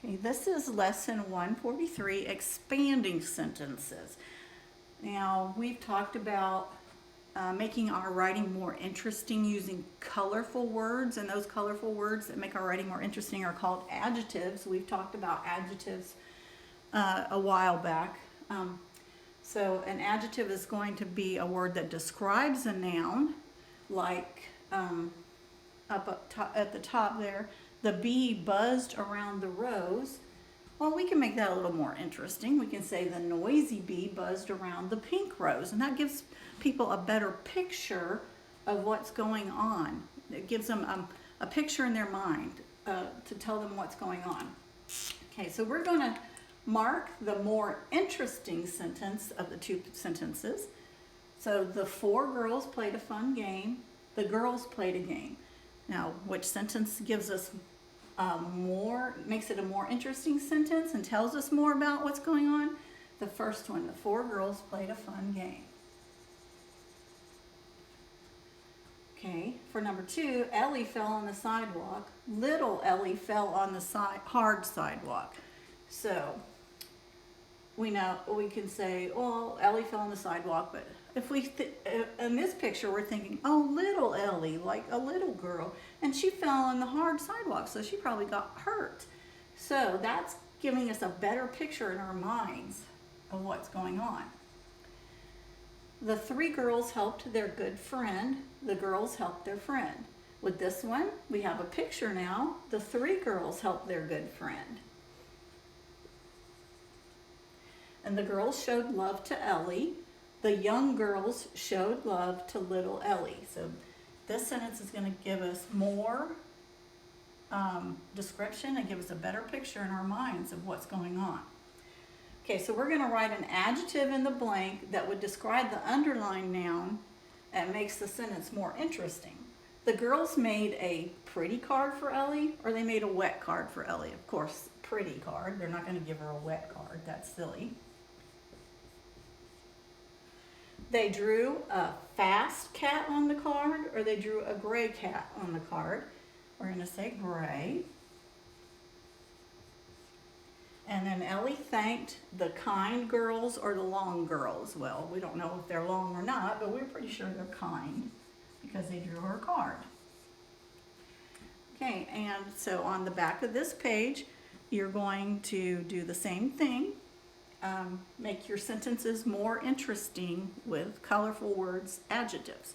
Okay, this is lesson 143, expanding sentences. Now, we've talked about making our writing more interesting using colorful words, and those colorful words that make our writing more interesting are called adjectives. We've talked about adjectives a while back. So an adjective is going to be a word that describes a noun, like up top, at the top there, the bee buzzed around the rose. Well, we can make that a little more interesting. We can say the noisy bee buzzed around the pink rose, and that gives people a better picture of what's going on. It gives them a picture in their mind to tell them what's going on. Okay, so we're going to mark the more interesting sentence of the two sentences. So the four girls played a fun game. The girls played a game. Now, which sentence gives us makes it a more interesting sentence and tells us more about what's going on? The first one, the four girls played a fun game. Okay, for number 2, Ellie fell on the sidewalk. Little Ellie fell on the hard sidewalk. So we can say, well, Ellie fell on the sidewalk, but if in this picture we're thinking, oh, little Ellie, like a little girl, and she fell on the hard sidewalk, so she probably got hurt. So that's giving us a better picture in our minds of what's going on. The 3 girls helped their good friend. The girls helped their friend. With this one, we have a picture now. The 3 girls helped their good friend. And the girls showed love to Ellie. The young girls showed love to little Ellie. So this sentence is going to give us more description and give us a better picture in our minds of what's going on. Okay, so we're going to write an adjective in the blank that would describe the underlined noun and makes the sentence more interesting. The girls made a pretty card for Ellie, or they made a wet card for Ellie. Of course, pretty card. They're not going to give her a wet card. That's silly. They drew a fast cat on the card, or they drew a gray cat on the card. We're going to say gray. And then Ellie thanked the kind girls or the long girls. Well, we don't know if they're long or not, but we're pretty sure they're kind because they drew her card. Okay, and so on the back of this page, you're going to do the same thing. Make your sentences more interesting with colorful words, adjectives.